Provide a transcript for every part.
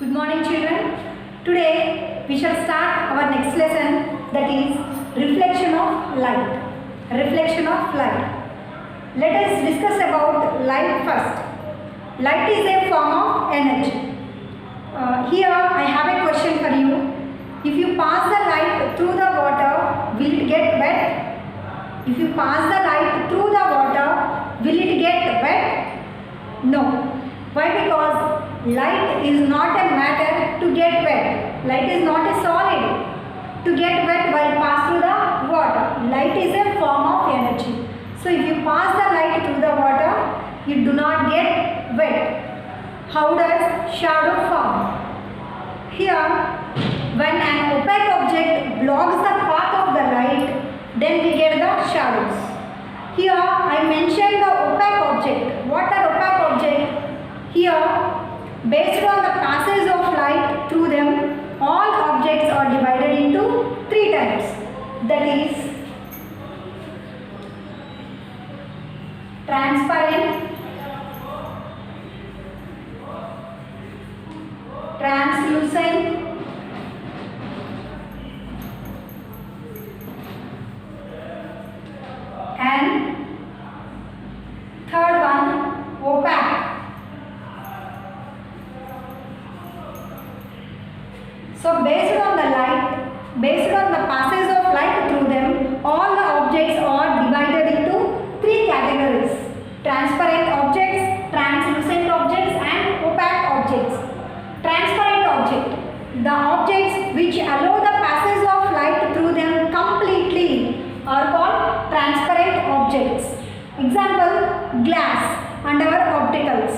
Good morning children. Today we shall start our next lesson, that is reflection of light. Reflection of light. Let us discuss about light first. Light is a form of energy. Here I have a question for you. If you pass the light through the water, will it get wet? If you pass the light through the water, will it get wet? No. Why? Because light is not a matter to get wet. Light is not a solid to get wet while pass through the water. Light is a form of energy. So if you pass the light through the water, you do not get wet. How does shadow form? Here, when an opaque object blocks the path of the light, then we get the shadows. Here I mentioned the opaque object. What are opaque objects? Here, based on the passage of light through them, all objects are divided into three types. That is transparent, translucent, and third one, opaque. So based on the passage of light through them, all the objects are divided into three categories: transparent objects, translucent objects, and opaque objects. Transparent object, the objects which allow the passage of light through them completely are called transparent objects. Example, glass and our opticals.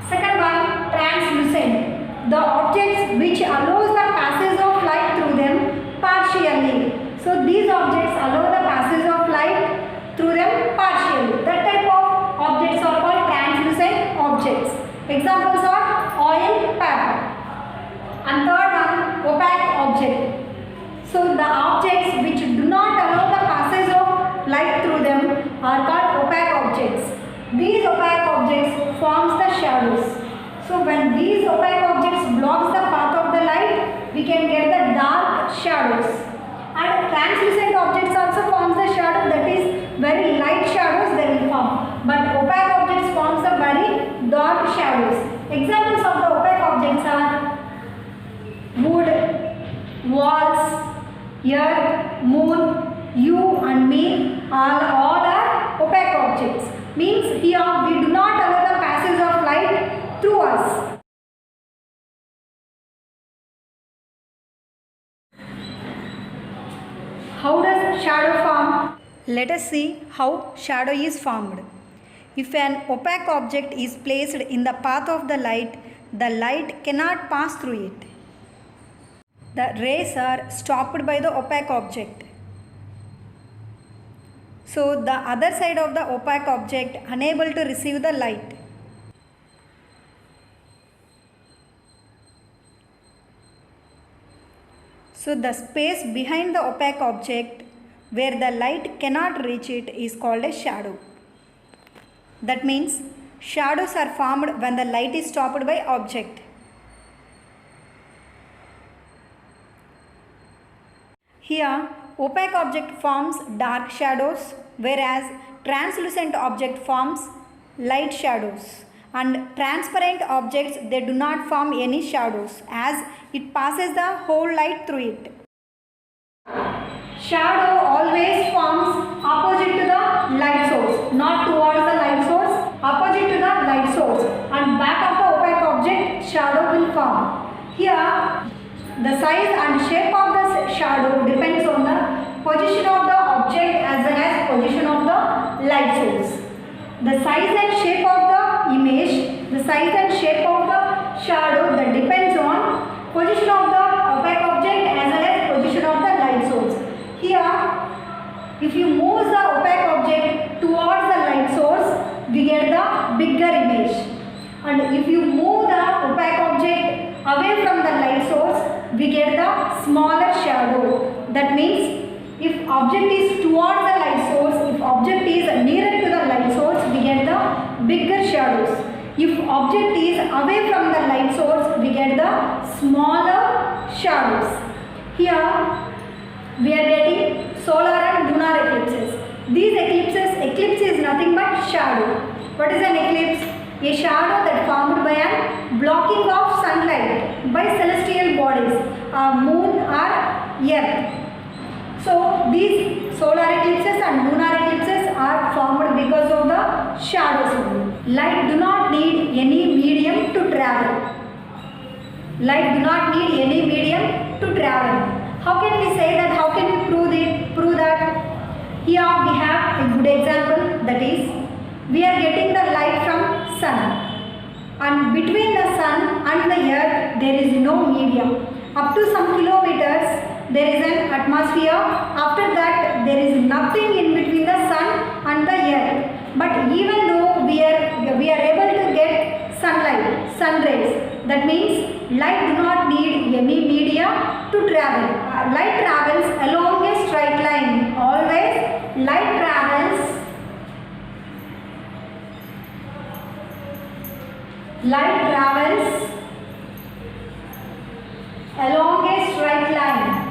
Second one, translucent, the objects which allows the passage of light through them partially. So these objects allow the passage of light through them partially. That type of objects are called translucent objects. Examples are oil, paper. And third one, opaque object. So the objects which do not allow the passage of light through them are called opaque objects. These opaque objects forms the shadows. So when these opaque objects blocks the path of the light, we can get the dark shadows. And translucent objects also forms the shadow, that is very light shadows they will form. But opaque objects forms the very dark shadows. Examples of the opaque objects are wood, walls, earth, moon, you and me, all are opaque objects. Means here we do not allow the passage of light through us. How does shadow form? Let us see how shadow is formed. If an opaque object is placed in the path of the light cannot pass through it. The rays are stopped by the opaque object. So the other side of the opaque object unable to receive the light. So the space behind the opaque object where the light cannot reach it is called a shadow. That means shadows are formed when the light is stopped by object. Here opaque object forms dark shadows, whereas translucent object forms light shadows. And transparent objects, they do not form any shadows as it passes the whole light through it. Shadow always forms opposite to the light source, not towards the light source, opposite to the light source, and back of the opaque object shadow will form. Here the size and shape of the shadow depends on the position of the object as well as position of the light source. The size and shape of the image, the size and shape of the shadow, that depends on position of the opaque object as well as position of the light source. Here, if you move the opaque object towards the light source, we get the bigger image. And if you move the opaque object away from the light source, we get the smaller shadow. That means if object is towards the light source, if object is nearer to the light source, we get the bigger shadows. If object is away from the light source, we get the smaller shadows. Here we are getting solar and lunar eclipses. These eclipse is nothing but shadow. What is an eclipse? A shadow that formed by a blocking of sunlight by celestial bodies, moon or earth. So these solar eclipses and lunar eclipses are formed because of the shadows only. Light do not need any medium to travel. Light do not need any medium to travel. How can we say that? How can we prove that? Here we have a good example, that is, we are getting the light from sun, and between the sun and the earth there is no medium. Up to some kilometers there is an atmosphere. After that there is nothing in between the sun and the earth. But even though we are able to get sunlight, sun rays, that means light do not need any media to travel. Light travels along a straight line. Always light travels along a straight line.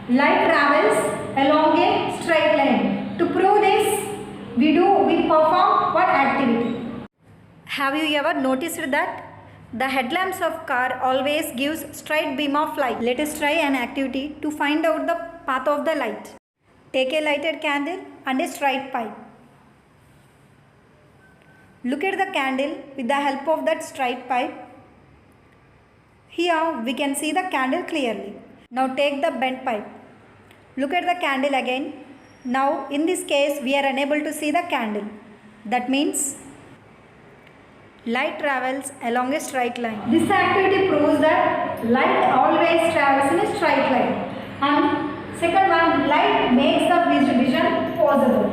Light travels along a straight line. To prove this, we perform what activity? Have you ever noticed that the headlamps of car always gives straight beam of light? Let us try an activity to find out the path of the light. Take a lighted candle and a straight pipe. Look at the candle with the help of that straight pipe. Here we can see the candle clearly. Now take the bent pipe. Look at the candle again. Now in this case we are unable to see the candle. That means light travels along a straight line. This activity proves that light always travels in a straight line. And second one, light makes the vision possible.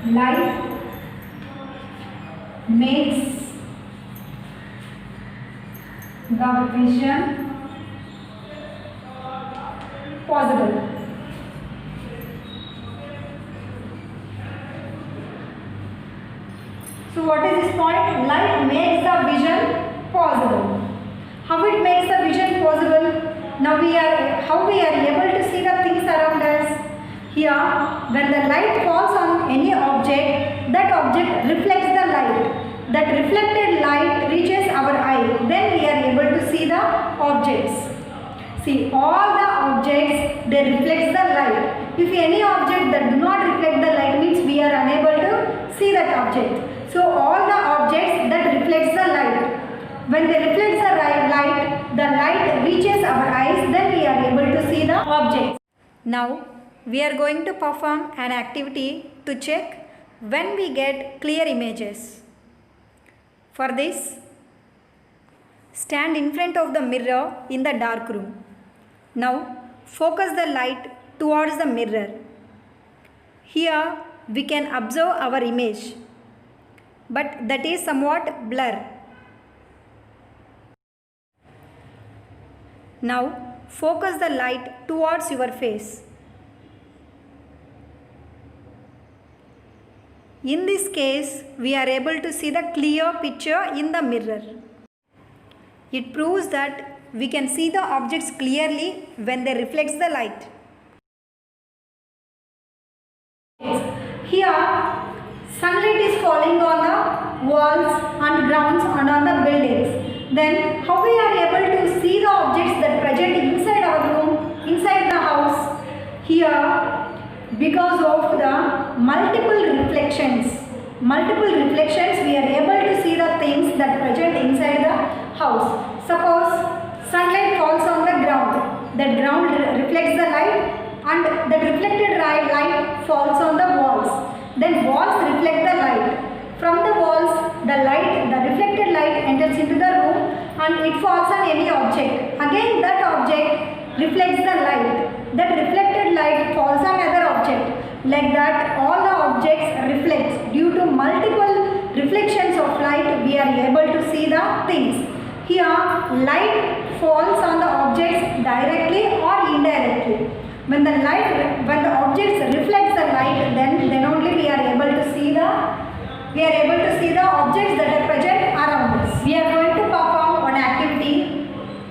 Light makes the vision possible. So what is this point? Light makes the vision possible. How it makes the vision possible? Now how we are able to see the things around us? Here, when the light falls on any object, that object reflects the light. That reflected light reaches our eye. Then we are able to see the objects. See, all the objects, they reflect the light. If any object that do not reflect the light means we are unable to see that object. So all the objects that reflects the light, when they reflect the light reaches our eyes, then we are able to see the objects. Now we are going to perform an activity to check when we get clear images. For this, stand in front of the mirror in the dark room. Now focus the light towards the mirror. Here we can observe our image, but that is somewhat blur. Now focus the light towards your face. In this case, we are able to see the clear picture in the mirror. It proves that we can see the objects clearly when they reflect the light. Here, sunlight is falling on the walls and grounds and on the buildings. Then how we are able to see the objects that present inside our room, inside the house? Here, because of the multiple reflections, we are able to see the things that present inside the house. Suppose sunlight falls on the ground. That ground reflects the light, and that reflected light falls on the walls. Then walls reflect the light. From the walls, the reflected light enters into the room and it falls on any object. Again that object reflects the light. That reflected light falls on another object. Like that, all the objects reflect. Due to multiple reflections of light, we are are able to see the things. Here light falls on the objects directly or indirectly. When the objects reflects the light, then only we are able to see the objects that are present around us. We are going to perform one activity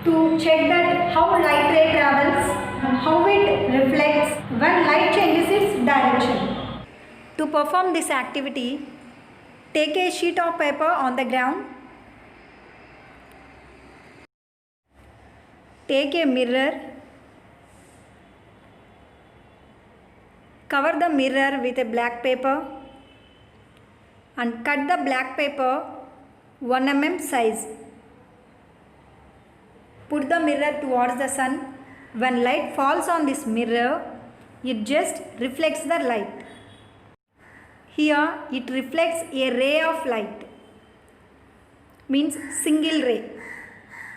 to check that how light ray travels, how it reflects when light changes its direction. To perform this activity, take a sheet of paper on the ground. Take a mirror. Cover the mirror with a black paper and cut the black paper 1 mm size. Put the mirror towards the sun. When light falls on this mirror, it just reflects the light. Here it reflects a ray of light, means single ray.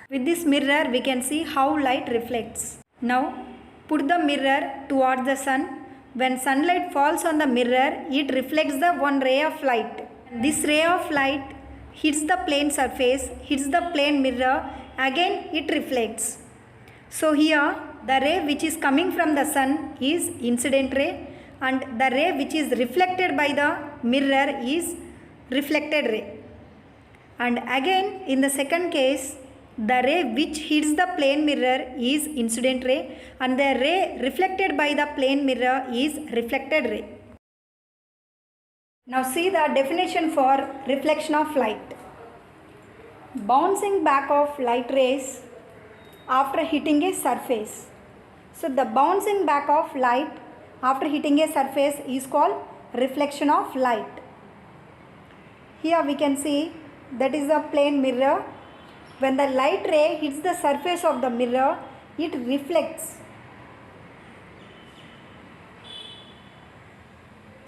With this mirror we can see how light reflects. Now put the mirror towards the sun. When sunlight falls on the mirror, it reflects the one ray of light. This ray of light hits the plane surface, hits the plane mirror, again it reflects. So here the ray which is coming from the sun is incident ray, and the ray which is reflected by the mirror is reflected ray. And again in the second case, the ray which hits the plane mirror is incident ray, and the ray reflected by the plane mirror is reflected ray. Now see the definition for reflection of light. Bouncing back of light rays after hitting a surface. So the bouncing back of light after hitting a surface is called reflection of light. Here we can see that is the plane mirror. When the light ray hits the surface of the mirror, it reflects.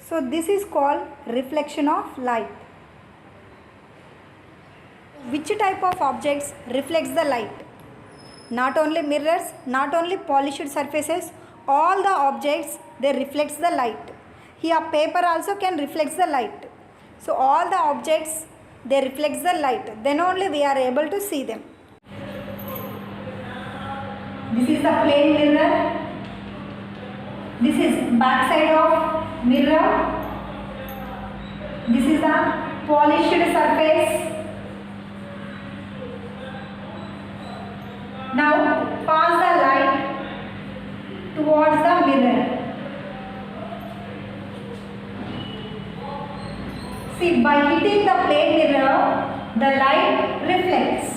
So this is called reflection of light. Which type of objects reflects the light? Not only mirrors, not only polished surfaces, all the objects they reflects the light. Here paper also can reflect the light. So all the objects they reflects the light, then only we are able to see them. This is the plane mirror. This is back side of mirror. This is the polished surface. Now pass the light towards the mirror. See, by hitting the plane mirror, the light reflects.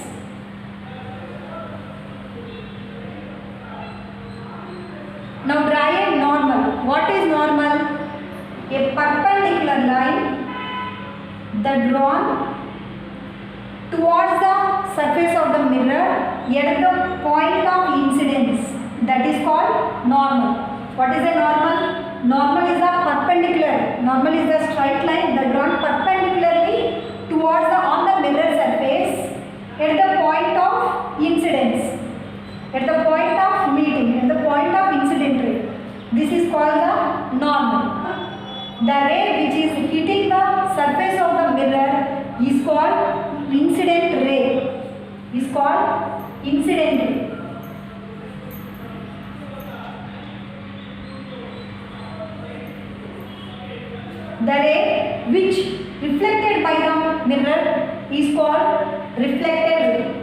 Now draw a normal. What is normal? A perpendicular line that drawn towards the surface of the mirror at the point of incidence. That is called normal. What is a normal? Normal is a perpendicular. Normal is the straight line that drawn perpendicularly towards on the mirror surface at the point of incidence, at the point of meeting, at the point of incident ray. This is called the normal. The ray which is hitting the surface of the mirror is called incident ray. Is called incident ray. The ray which reflected by the mirror is called reflected ray.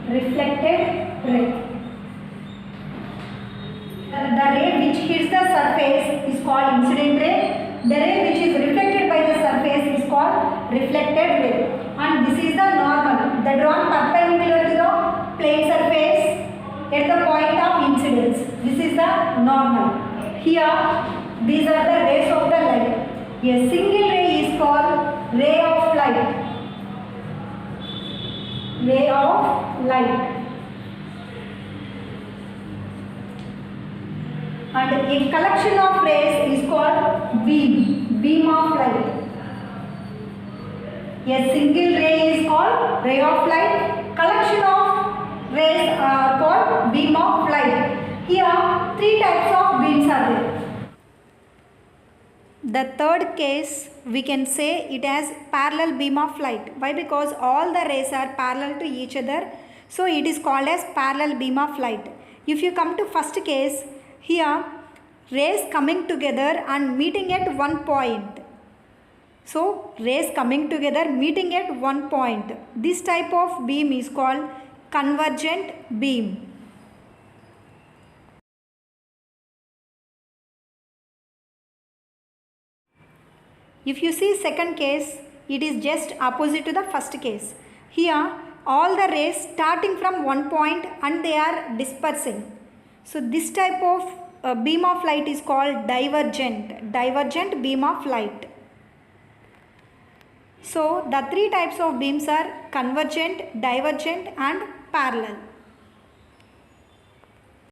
Reflected ray. The ray which hits the surface is called incident ray. The ray which is reflected by the surface is called reflected ray. And this is the normal, the drawn perpendicular to the plane surface at the point of incidence. This is the normal. Here, these are the rays of the light. A single ray is called ray of light. Ray of light. And a collection of rays is called beam. Beam of light. A single ray is called ray of light. Collection of rays are called beam of light. Here three types of beams are there. The third case we can say it as parallel beam of light. Why? Because all the rays are parallel to each other, so it is called as parallel beam of light. If you come to first case, here rays coming together and meeting at one point. So rays coming together meeting at one point, this type of beam is called convergent beam. If you see second case, it is just opposite to the first case. Here all the rays starting from one point and they are dispersing. So this type of beam of light is called divergent beam of light. So the three types of beams are convergent, divergent and parallel.